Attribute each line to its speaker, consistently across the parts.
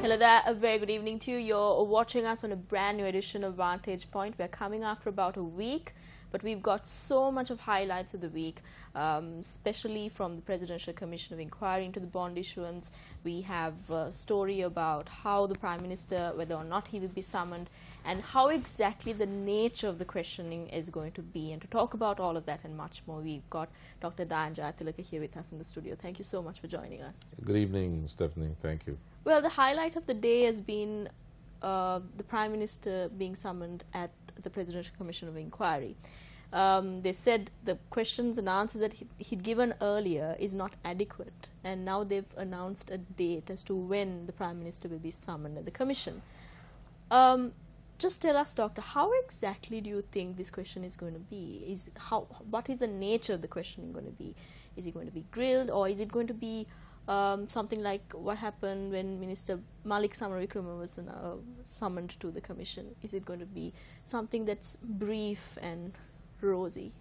Speaker 1: Hello there, a very good evening to you. You're watching us on a brand new edition of Vantage Point. We're coming after about a week, but we've got so much of highlights of the week, especially from the Presidential Commission of Inquiry into the bond issuance. We have a story about how the Prime Minister, whether or not he will be summoned, and how exactly the nature of the questioning is going to be. And to talk about all of that and much more, we've got Dr. Vantage here with us in the studio. Thank you so much for joining us. Good
Speaker 2: evening, Stephanie. Thank you.
Speaker 1: Well, the highlight of the day has been the Prime Minister being summoned at the Presidential Commission of Inquiry. They said the questions and answers that he'd given earlier is not adequate, and now they've announced a date as to when the Prime Minister will be summoned at the Commission. Just tell us, Doctor, how exactly do you think this question is going to be? What is the nature of the questioning going to be? Is it going to be grilled, or is it going to be something like what happened when Minister Malik Samaravikrama was summoned to the Commission? Is it going to be something that's brief and rosy?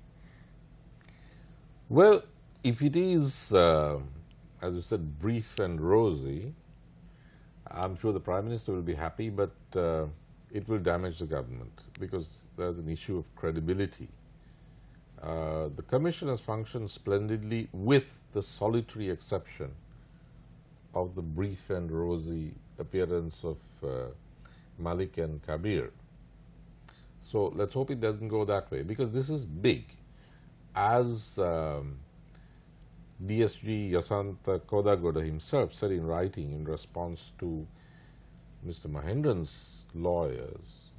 Speaker 2: Well, if it is, as you said, brief and rosy, I'm sure the Prime Minister will be happy, but it will damage the government because there's an issue of credibility. The Commission has functioned splendidly with the solitary exception of the brief and rosy appearance of Malik and Kabir. So let's hope it doesn't go that way, because this is big. As DSG Yasanta Kodagoda himself said in writing in response to Mr. Mahendran's lawyers,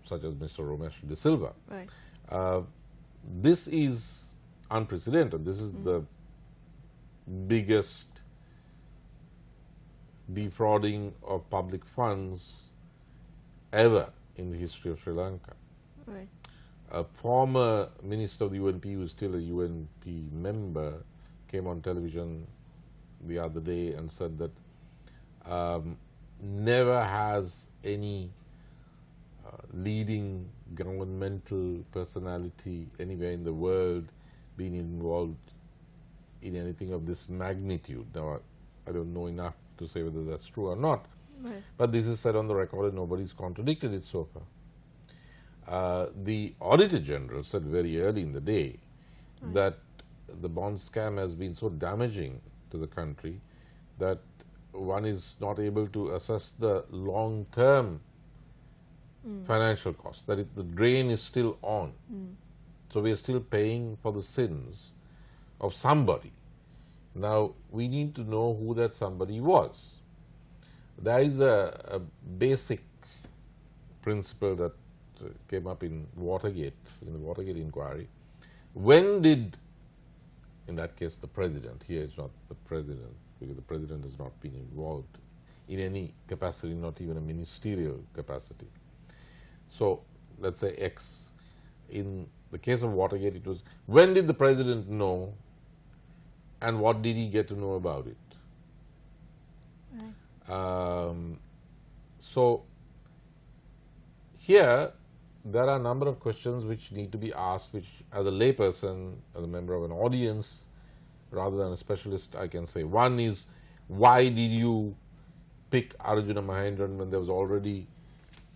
Speaker 2: such as Mr. Romesh De Silva,
Speaker 1: right.
Speaker 2: This is unprecedented. This is the biggest defrauding of public funds ever in the history of Sri Lanka.
Speaker 1: Right.
Speaker 2: A former minister of the UNP, who is still a UNP member, came on television the other day and said that never has any leading governmental personality anywhere in the world been involved in anything of this magnitude. Now, I don't know enough to say whether that's true or not,
Speaker 1: right.
Speaker 2: But this is said on the record and nobody's contradicted it so far. The Auditor General said very early in the day that the bond scam has been so damaging to the country that one is not able to assess the long-term financial cost, that the drain is still on. So we are still paying for the sins of somebody. Now, we need to know who that somebody was. There is a basic principle that came up in Watergate, in the Watergate inquiry. When did, in that case, the President, here it's not the President, because the President has not been involved in any capacity, not even a ministerial capacity. So, let's say X. In the case of Watergate, it was, when did the President know and what did he get to know about it?
Speaker 1: Right.
Speaker 2: So, here there are a number of questions which need to be asked, which as a layperson, as a member of an audience, rather than a specialist, I can say. One is, why did you pick Arjuna Mahendran when there was already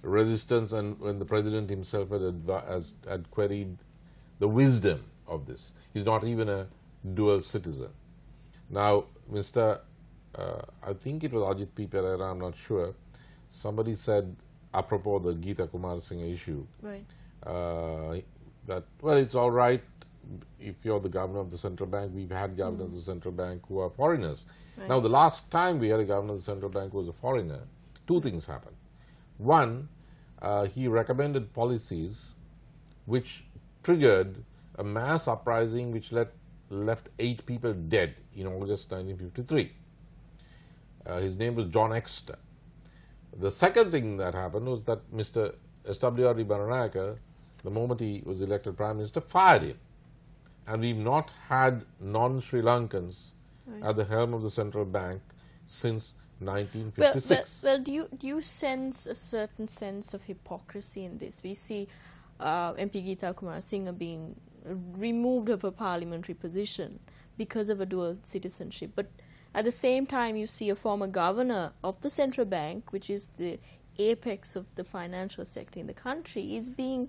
Speaker 2: resistance and when the President himself had queried the wisdom of this? He's not even a dual citizen. Now, Mr. I think it was Ajit P. Pereira, I'm not sure, somebody said, apropos the Geeta Kumar Singh issue,
Speaker 1: Right.
Speaker 2: That, well, it's all right if you're the governor of the central bank. We've had governors of the central bank who are foreigners.
Speaker 1: Right.
Speaker 2: Now, the last time we had a governor of the central bank who was a foreigner, two things happened. One, he recommended policies which triggered a mass uprising which left 8 people dead in August 1953. His name was John Exeter. The second thing that happened was that Mr. S.W.R.D. Bananayake, the moment he was elected Prime Minister, fired him. And we've not had non-Sri Lankans at the helm of the central bank since 1956.
Speaker 1: Well, do you sense a certain sense of hypocrisy in this? We see MP Geeta Kumar Singh being removed of a parliamentary position because of a dual citizenship. But At the same time, you see a former governor of the central bank, which is the apex of the financial sector in the country, is being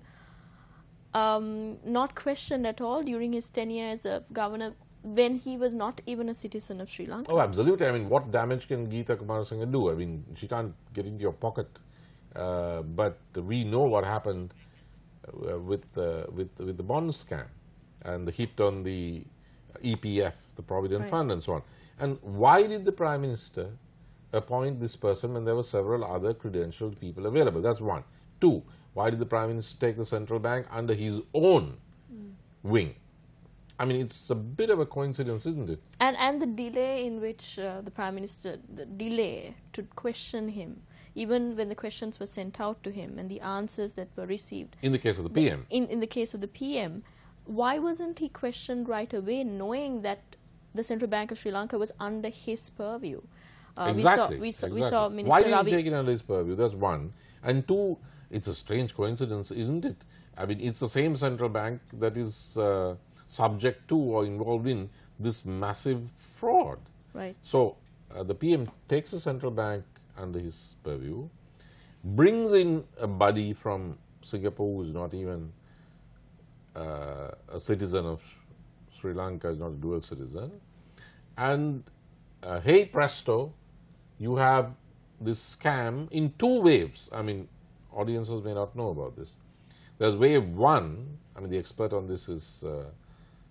Speaker 1: not questioned at all during his tenure as a governor when he was not even a citizen of Sri Lanka.
Speaker 2: Oh, absolutely. I mean, what damage can Geeta Kumarasinghe do? I mean, she can't get into your pocket. But we know what happened with the bond scam and the hit on the EPF, the Provident
Speaker 1: Right.
Speaker 2: Fund and so on. And why did the Prime Minister appoint this person when there were several other credentialed people available? That's one. Two, why did the Prime Minister take the central bank under his own wing? I mean, it's a bit of a coincidence, isn't it?
Speaker 1: And the delay in which the Prime Minister, the delay to question him, even when the questions were sent out to him and the answers that were received.
Speaker 2: In the case of the PM.
Speaker 1: In the case of the PM, why wasn't he questioned right away, knowing that the Central Bank of Sri Lanka was under his purview?
Speaker 2: Exactly.
Speaker 1: We saw Minister
Speaker 2: Why did
Speaker 1: Ravi.
Speaker 2: he take it under his purview? That's one. And two, it's a strange coincidence, isn't it? I mean, it's the same central bank that is subject to or involved in this massive fraud.
Speaker 1: Right.
Speaker 2: So the PM takes the central bank under his purview, brings in a buddy from Singapore who is not even a citizen of Sri Lanka, is not a dual citizen, and hey presto, you have this scam in two waves. I mean, audiences may not know about this. There's wave one. I mean, the expert on this is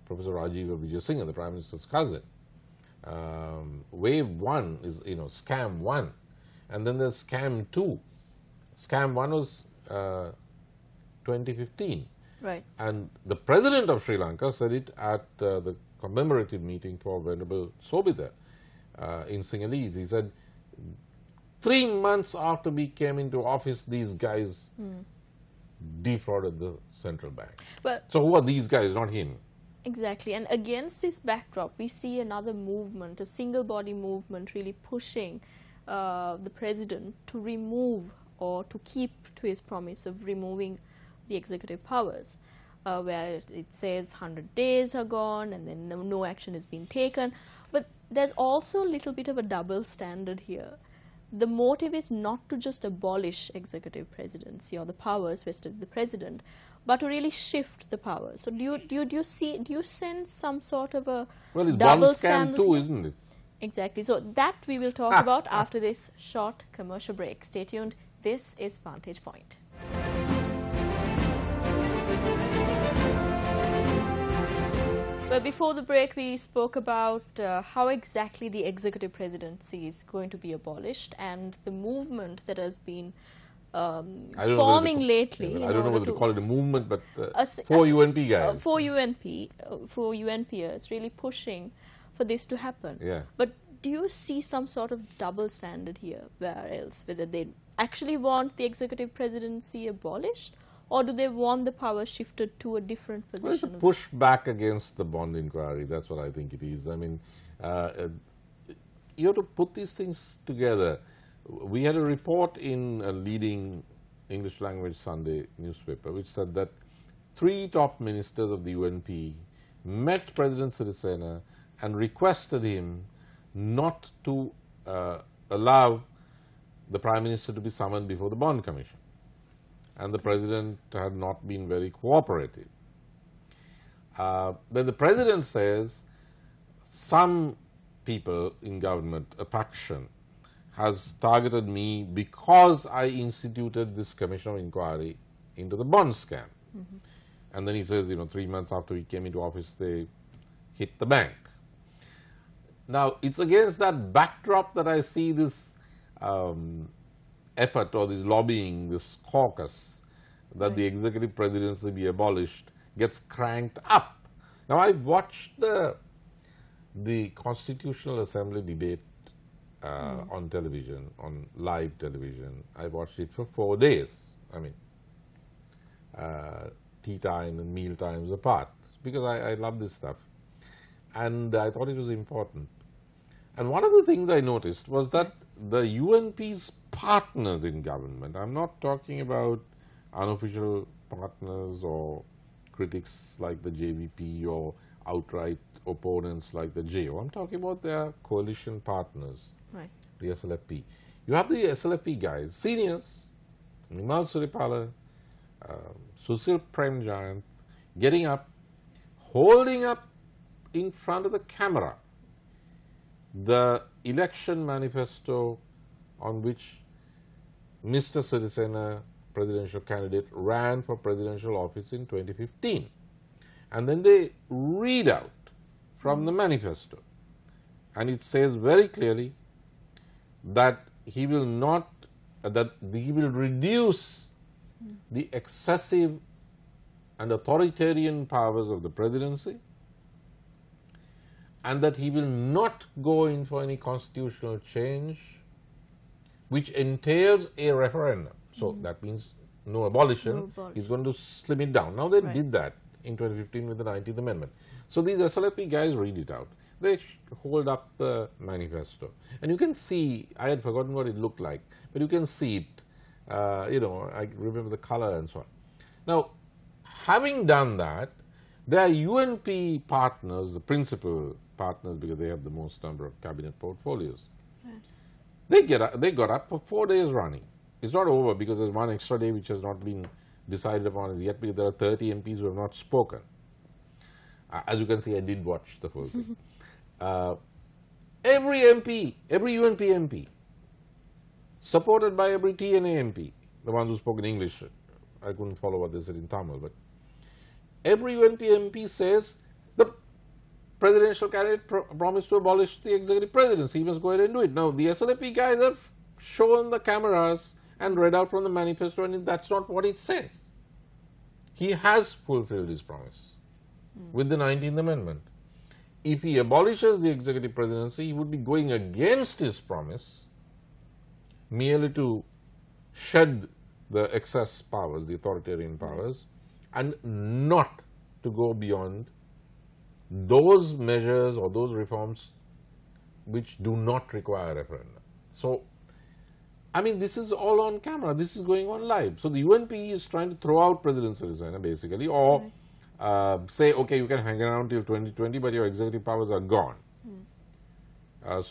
Speaker 2: Professor Rajiva Vijayasinghe, the Prime Minister's cousin. Wave one is, scam one, and then there's scam two. Scam one was 2015.
Speaker 1: Right.
Speaker 2: And the President of Sri Lanka said it at the commemorative meeting for Venerable Sobhita in Sinhalese. He said, 3 months after we came into office, these guys defrauded the central bank.
Speaker 1: But
Speaker 2: So who are these guys, not him?
Speaker 1: exactly, and against this backdrop, we see another movement, a single body movement, really pushing the president to remove or to keep to his promise of removing the executive powers, where it says 100 days are gone and then no action has been taken. But there's also a little bit of a double standard here. The motive is not to just abolish executive presidency or the powers vested in the president, but to really shift the powers. So do you sense some sort of a
Speaker 2: Well, it's
Speaker 1: double
Speaker 2: bond scam
Speaker 1: standard
Speaker 2: too,
Speaker 1: here?
Speaker 2: isn't it?
Speaker 1: Exactly. So that we will talk about after this short commercial break. Stay tuned. This is Vantage Point. But before the break, we spoke about how exactly the executive presidency is going to be abolished and the movement that has been forming lately.
Speaker 2: I don't know whether to call it a movement, but
Speaker 1: four
Speaker 2: UNP guys.
Speaker 1: Four UNPers really pushing for this to happen.
Speaker 2: Yeah.
Speaker 1: But do you see some sort of double standard here, whether they actually want the executive presidency abolished, or do they want the power shifted to a different
Speaker 2: Well, it's a
Speaker 1: position?
Speaker 2: push back against the bond inquiry. That's what I think it is. I mean, you have to put these things together. We had a report in a leading English language Sunday newspaper which said that 3 top ministers of the UNP met President Sirisena and requested him not to allow the Prime Minister to be summoned before the Bond Commission. And the President had not been very cooperative. Then the President says some people in government, a faction, has targeted me because I instituted this commission of inquiry into the bond scam. And then he says, 3 months after he came into office, they hit the bank. Now, it's against that backdrop that I see this effort or this lobbying, this caucus, that the executive presidency be abolished, gets cranked up. Now, I watched the Constitutional Assembly debate on television, on live television. I watched it for 4 days. I mean, tea time and meal times apart, because I love this stuff. And I thought it was important. And one of the things I noticed was that the UNP's partners in government, I'm not talking about unofficial partners or critics like the JVP or outright opponents like the JO. I'm talking about their coalition partners,
Speaker 1: Right.
Speaker 2: the SLFP. You have the SLFP guys, seniors, Nimal Suripala, Susil Premjayant, getting up, holding up in front of the camera the election manifesto on which Mr. Sirisena, presidential candidate, ran for presidential office in 2015. And then they read out from the manifesto, and it says very clearly that he will not, that he will reduce the excessive and authoritarian powers of the presidency, and that he will not go in for any constitutional change which entails a referendum. So that means no abolition.
Speaker 1: No abolition.
Speaker 2: He's going to slim it down. Now they
Speaker 1: Right.
Speaker 2: did that in 2015 with the 19th Amendment. So these SLFP guys read it out. They hold up the manifesto, and you can see, I had forgotten what it looked like, but you can see it, you know, I remember the color and so on. Now, having done that, their UNP partners, the principal partners, because they have the most number of cabinet portfolios, they got up for 4 days running. It's not over because there's one extra day which has not been decided upon as yet, because there are 30 MPs who have not spoken. As you can see, I did watch the full thing. Every MP, every UNP MP, supported by every TNA MP, the ones who spoke in English, I couldn't follow what they said in Tamil, but every UNP MP says the presidential candidate promised to abolish the executive presidency. He must go ahead and do it. Now, the SLFP guys have shown the cameras and read out from the manifesto, and that's not what it says. He has fulfilled his promise with the 19th Amendment. If he abolishes the executive presidency, he would be going against his promise merely to shed the excess powers, the authoritarian powers, and not to go beyond those measures or those reforms which do not require a referendum. So, I mean, this is all on camera. This is going on live. So, the UNP is trying to throw out President Sirisena basically, or say, okay, you can hang around till 2020, but your executive powers are gone.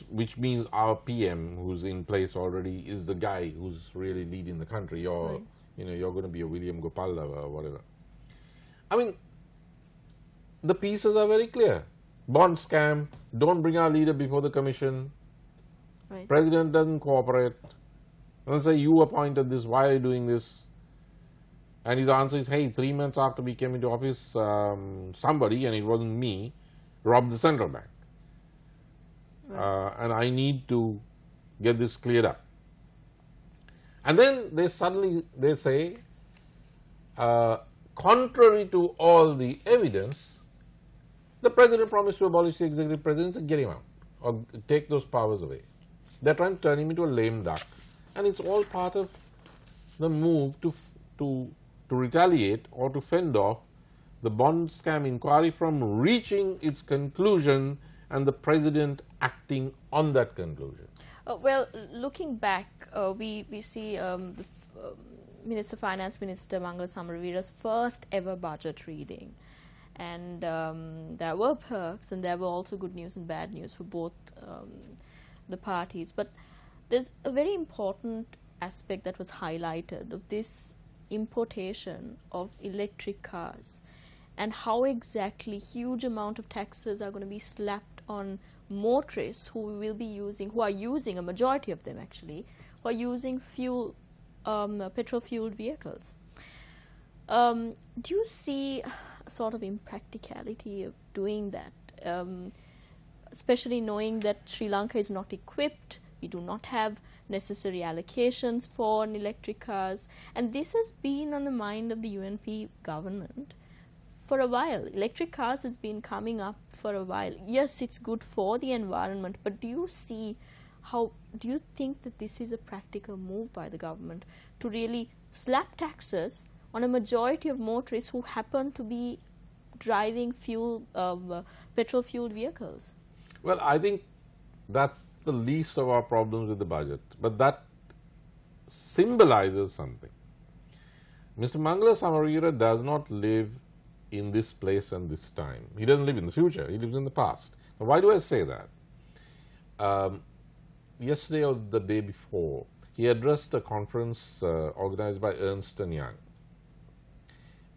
Speaker 2: Which means our PM, who's in place already, is the guy who's really leading the country. You're, you know, you're going to be a William Gopal or whatever. I mean, the pieces are very clear. Bond scam, don't bring our leader before the commission.
Speaker 1: Right.
Speaker 2: President doesn't cooperate. And say, you appointed this, why are you doing this? And his answer is, hey, 3 months after we came into office, somebody, and it wasn't me, robbed the central bank. And I need to get this cleared up. And then they suddenly, they say, contrary to all the evidence, the president promised to abolish the executive presidency, get him out, or take those powers away. They're trying to turn him into a lame duck. And it's all part of the move to retaliate or to fend off the bond scam inquiry from reaching its conclusion and the president acting on that conclusion.
Speaker 1: Well, looking back, we see the Finance Minister Mangala Samaraweera's first ever budget reading. And there were perks, and there were also good news and bad news for both the parties. But there's a very important aspect that was highlighted of this importation of electric cars, and how exactly huge amount of taxes are going to be slapped on motorists who will be using, who are using, a majority of them actually, who are using fuel, petrol-fueled vehicles. Do you see a sort of impracticality of doing that, especially knowing that Sri Lanka is not equipped? We do not have necessary allocations for electric cars, and this has been on the mind of the UNP government for a while. Electric cars has been coming up for a while. Yes, it's good for the environment, but do you see how, do you think that this is a practical move by the government to really slap taxes on a majority of motorists who happen to be driving petrol-fueled vehicles?
Speaker 2: Well, I think that's the least of our problems with the budget, but that symbolizes something. Mr. Mangala Samaraweera does not live in this place and this time. He doesn't live in the future, he lives in the past. Now, why do I say that? Yesterday or the day before, he addressed a conference organized by Ernst & Young.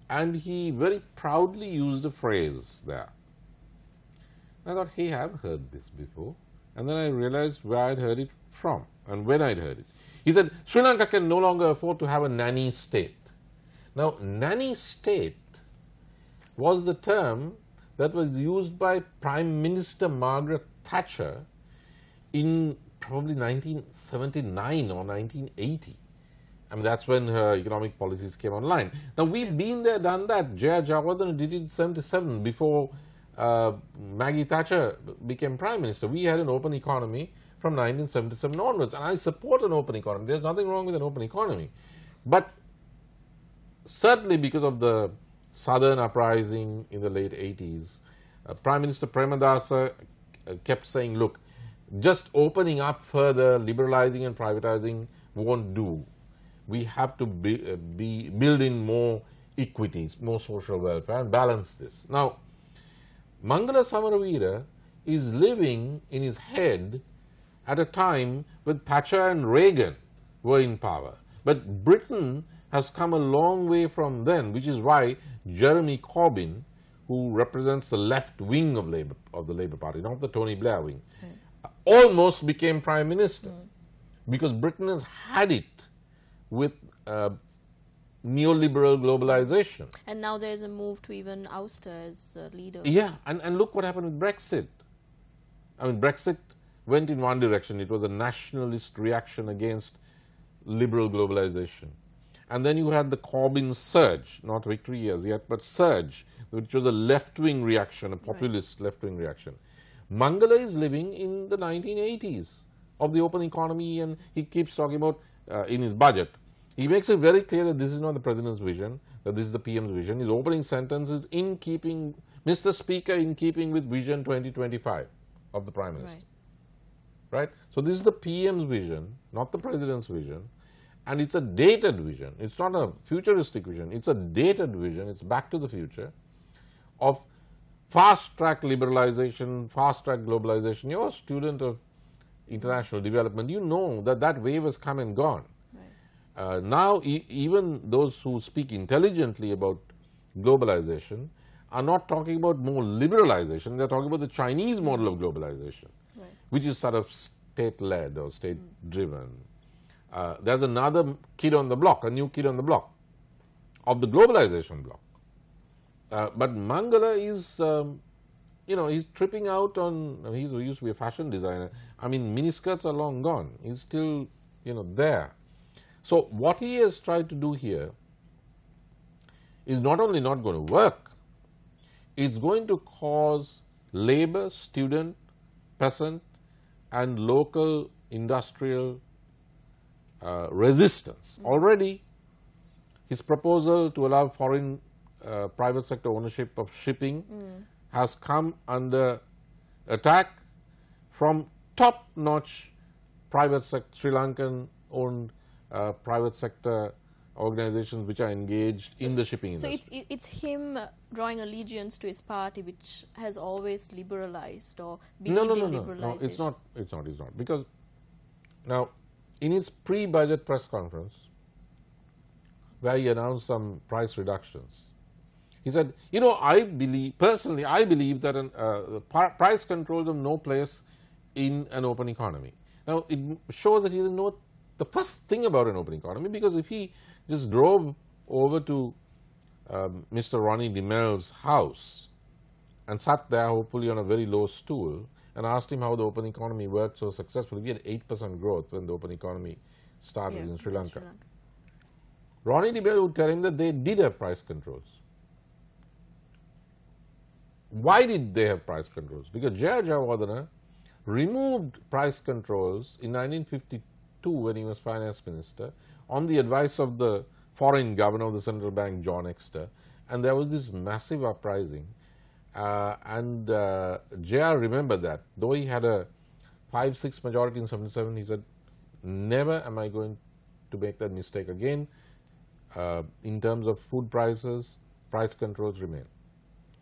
Speaker 2: And he very proudly used a phrase there. I thought, hey, I've heard this before. And then I realized where I'd heard it from and when I'd heard it. He said, Sri Lanka can no longer afford to have a nanny state. Now, nanny state was the term that was used by Prime Minister Margaret Thatcher in probably 1979 or 1980. I mean, that's when her economic policies came online. Now, we've been there, done that. J.R. Jayawardena did it in 1977 before Maggie Thatcher became Prime Minister. We had an open economy from 1977 onwards, and I support an open economy. There's nothing wrong with an open economy. But certainly because of the Southern uprising in the late 80s, Prime Minister Premadasa kept saying, look, just opening up further, liberalizing and privatizing won't do. We have to build in more equities, more social welfare and balance this. Now, Mangala Samaravira is living in his head at a time when Thatcher and Reagan were in power. But Britain has come a long way from then, which is why Jeremy Corbyn, who represents the left wing of the Labour Party, not the Tony Blair wing, almost became Prime Minister. Because Britain has had it with neoliberal globalization.
Speaker 1: And now there's a move to even oust her as leader.
Speaker 2: Yeah, and look what happened with Brexit. I mean, Brexit went in one direction. It was a nationalist reaction against liberal globalization. And then you had the Corbyn surge, not victory as yet, but surge, which was a left-wing reaction, a populist left-wing reaction. Mangala is living in the 1980s of the open economy, and he keeps talking about in his budget. He makes it very clear that this is not the President's vision, that this is the PM's vision. His opening sentence is in keeping, Mr. Speaker, in keeping with Vision 2025 of the Prime Minister. Right? So this is the PM's vision, not the President's vision, and it's a dated vision. It's not a futuristic vision. It's a dated vision. It's back to the future of fast-track liberalization, fast-track globalization. You're a student of international development. You know that that wave has come and gone. Now, even those who speak intelligently about globalization are not talking about more liberalization. They're talking about the Chinese model of globalization, which is sort of state-led or state-driven. There's another kid on the block, a new kid on the block of the globalization block. But Mangala is, you know, he's tripping out on, he used to be a fashion designer. I mean, miniskirts are long gone. He's still, you know, there. So what he has tried to do here is not only not going to work, it's going to cause labor, student, peasant and local industrial resistance. Already his proposal to allow foreign private sector ownership of shipping has come under attack from top-notch private sector, Sri Lankan owned private sector organizations which are engaged in the shipping industry.
Speaker 1: So it's him drawing allegiance to his party, which has always liberalized or believed in liberalization.
Speaker 2: No, it's not. Because now, in his pre-budget press conference, where he announced some price reductions, he said, you know, personally, I believe that the price controls have no place in an open economy. Now, it shows that he doesn't know the first thing about an open economy, because if he just drove over to Mr. Ronnie DeMel's house and sat there hopefully on a very low stool and asked him how the open economy worked so successfully. We had 8% growth when the open economy started in Sri Lanka. Ronnie DeMel would tell him that they did have price controls. Why did they have price controls? Because J.R. Jayawardena removed price controls in 1952 when he was finance minister on the advice of the foreign governor of the central bank, John Exter, and there was this massive uprising. J.R. remembered that. Though he had a 5-6 majority in 77, he said, never am I going to make that mistake again. In terms of food prices, price controls remain.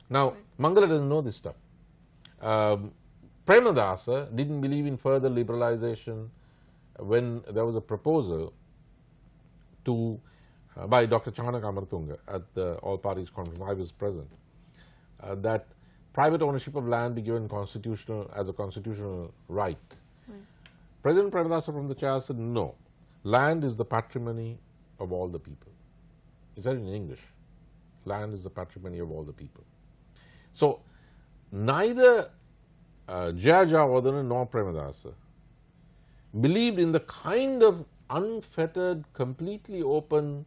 Speaker 2: Now, Mangala doesn't know this stuff. Premadasa didn't believe in further liberalization when there was a proposal to by Dr. Chanak Amartunga at the All Parties Conference. I was present. That private ownership of land be given as a constitutional right. President Premadasa from the chair said, no, land is the patrimony of all the people. He said in English, land is the patrimony of all the people. So, neither Jayajawardena nor Premadasa believed in the kind of unfettered, completely open,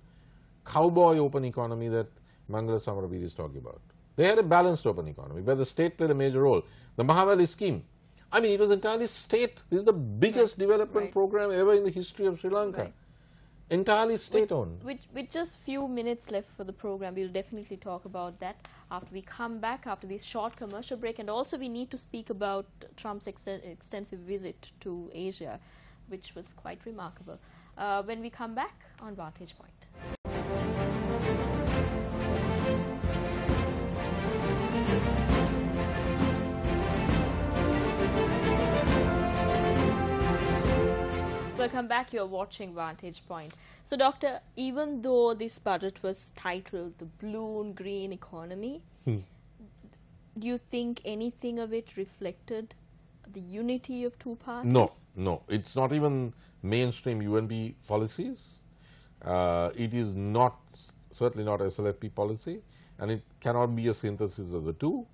Speaker 2: cowboy open economy that Mangala Samaraveer is talking about. They had a balanced open economy where the state played a major role. The Mahavali scheme, I mean, it was entirely state. This is the biggest development program ever in the history of Sri Lanka. Entirely state-owned.
Speaker 1: With just few minutes left for the program, we'll definitely talk about that after we come back after this short commercial break. And also we need to speak about Trump's extensive visit to Asia, which was quite remarkable. When we come back on Vantage Point. Welcome back, you're watching Vantage Point. So Doctor, even though this budget was titled the Blue and Green Economy, do you think anything of it reflected the unity of two parties?
Speaker 2: No, no. It's not even mainstream UNP policies. It is not, certainly not SLFP policy, and it cannot be a synthesis of the two.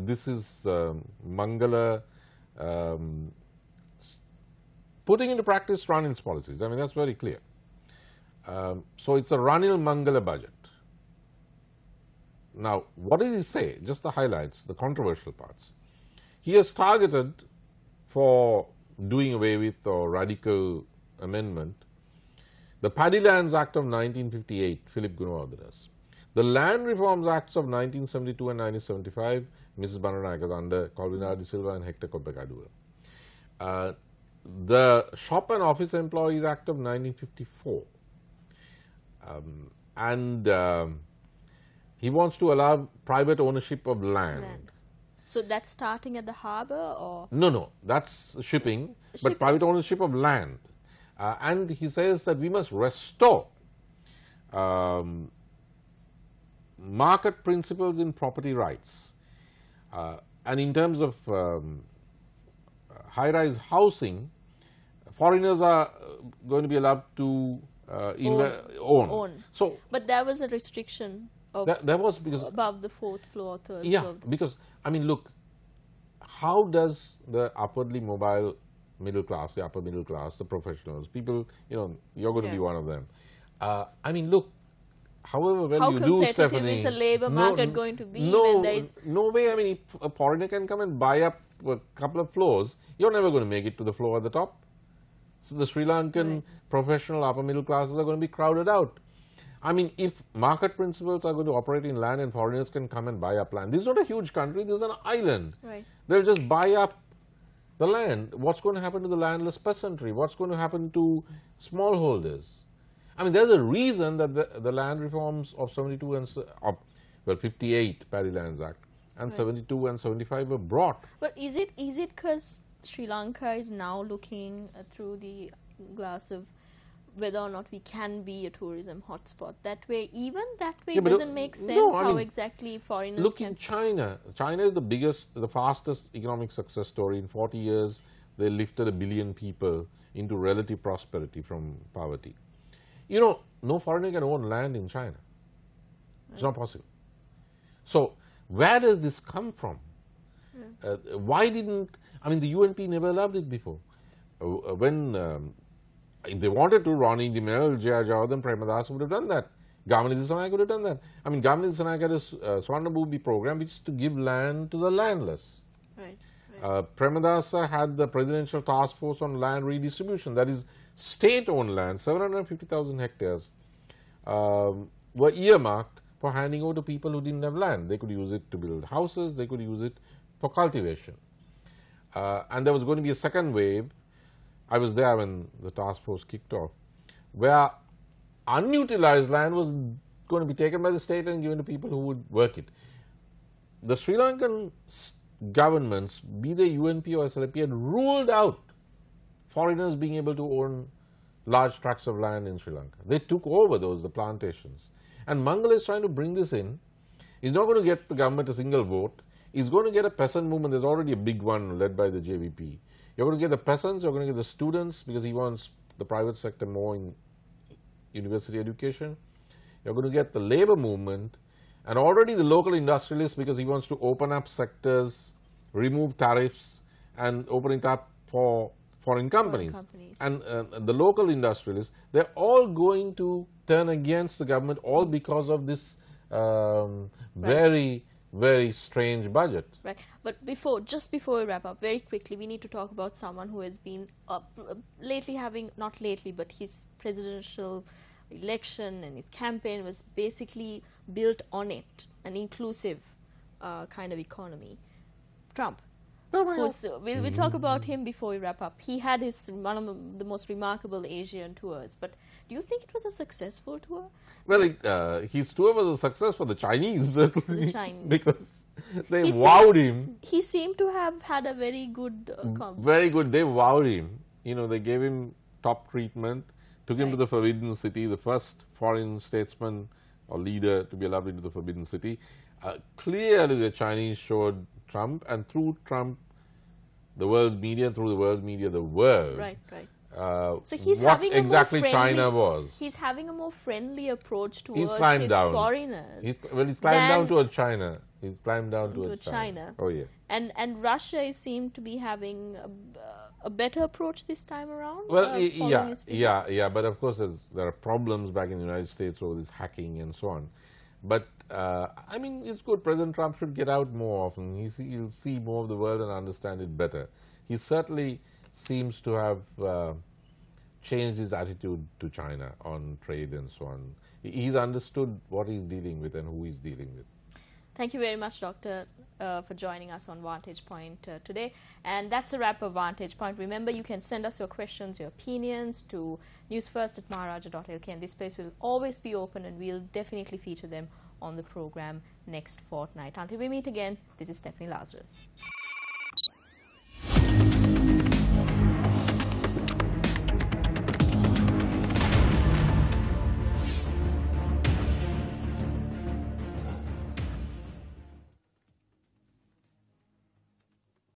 Speaker 2: This is Mangala putting into practice Ranil's policies. I mean, that's very clear. So it's a Ranil Mangala budget. Now, what did he say? Just the highlights, the controversial parts. He has targeted for doing away with or radical amendment the Paddy Lands Act of 1958, Philip Gunawardenas. The Land Reforms Acts of 1972 and 1975, Mrs. Bandanayake under Colvin De Silva and Hector Koppekaduwa. The Shop and Office Employees Act of 1954, and he wants to allow private ownership of land.
Speaker 1: So that's starting at the harbour, or?
Speaker 2: No, no, that's shipping, but private ownership of land. And he says that we must restore market principles in property rights. And in terms of high-rise housing, foreigners are going to be allowed to own. So,
Speaker 1: but there was a restriction of
Speaker 2: there was, because
Speaker 1: above the 4th floor, 3rd
Speaker 2: yeah,
Speaker 1: floor.
Speaker 2: because I mean, look, how does the upwardly mobile middle class, the upper middle class, the professionals, people, you know, you're going to be one of them. I mean, look, however well you do, Stephanie.
Speaker 1: How competitive is the labour market going to be?
Speaker 2: No, no way. I mean, if a foreigner can come and buy up a couple of floors, you're never going to make it to the floor at the top. So the Sri Lankan professional upper middle classes are going to be crowded out. I mean, if market principles are going to operate in land and foreigners can come and buy up land, this is not a huge country, this is an island. They'll just buy up the land. What's going to happen to the landless peasantry? What's going to happen to smallholders? I mean, there's a reason that the land reforms of 72 and, well, 58 Paddy Lands Act and 72 and 75 were brought.
Speaker 1: But is it because Sri Lanka is now looking through the glass of whether or not we can be a tourism hotspot? That way, even that way, it doesn't make sense how exactly foreigners
Speaker 2: look
Speaker 1: can.
Speaker 2: In China. China is the biggest, the fastest economic success story. In 40 years, they lifted 1 billion people into relative prosperity from poverty. You know, no foreigner can own land in China. It's not possible. So, where does this come from? Why didn't, I mean, the UNP never allowed it before. When if they wanted to, Ronnie DeMille, Jayajawardena and Premadasa would have done that. Gamanidhi Sanayake would have done that. I mean, Gamanidhi Sanayake had a Swarna Bhumi program which is to give land to the landless. Premadasa had the Presidential Task Force on Land Redistribution, that is state-owned land, 750,000 hectares were earmarked for handing over to people who didn't have land. They could use it to build houses, they could use it for cultivation. And there was going to be a second wave. I was there when the task force kicked off, where unutilized land was going to be taken by the state and given to people who would work it. the Sri Lankan governments, be they UNP or SLP, had ruled out foreigners being able to own large tracts of land in Sri Lanka. They took over the plantations. And Mangal is trying to bring this in. He's not going to get the government a single vote. He's going to get a peasant movement. There's already a big one led by the JVP. You're going to get the peasants, you're going to get the students, because he wants the private sector more in university education. You're going to get the labor movement, and already the local industrialists, because he wants to open up sectors, remove tariffs, and open it up for foreign companies. And the local industrialists, they're all going to turn against the government, all because of this very, very strange budget.
Speaker 1: Right. But just before we wrap up, very quickly, we need to talk about someone who has been lately having, not lately, but his presidential election and his campaign was basically built on it, an inclusive kind of economy. Trump. We'll talk about him before we wrap up. He had one of the most remarkable Asian tours, but do you think it was a successful tour?
Speaker 2: Well, his tour was a success for the Chinese, certainly,
Speaker 1: the Chinese.
Speaker 2: because they wowed him.
Speaker 1: He seemed to have had a very good
Speaker 2: very good. They wowed him. You know, they gave him top treatment, took him to the Forbidden City, the first foreign statesman or leader to be allowed into the Forbidden City. Clearly, the Chinese showed Trump, and through Trump, the world media, and through the world media, the world.
Speaker 1: Right, right.
Speaker 2: So he's having exactly China was.
Speaker 1: He's having a more friendly approach towards
Speaker 2: his foreigners. He's climbed down towards China. He's climbed down towards China. Oh yeah.
Speaker 1: And Russia seemed to be having a better approach this time around.
Speaker 2: Well, yeah. But of course, there are problems back in the United States over this hacking and so on. But I mean, it's good. President Trump should get out more often. He'll see more of the world and understand it better. He certainly seems to have changed his attitude to China on trade and so on. He's understood what he's dealing with and who he's dealing with.
Speaker 1: Thank you very much, Doctor, for joining us on Vantage Point today. And that's a wrap of Vantage Point. Remember, you can send us your questions, your opinions to newsfirst.lk, and this place will always be open, and we'll definitely feature them on the program next fortnight. Until we meet again, this is Stephanie Lazarus.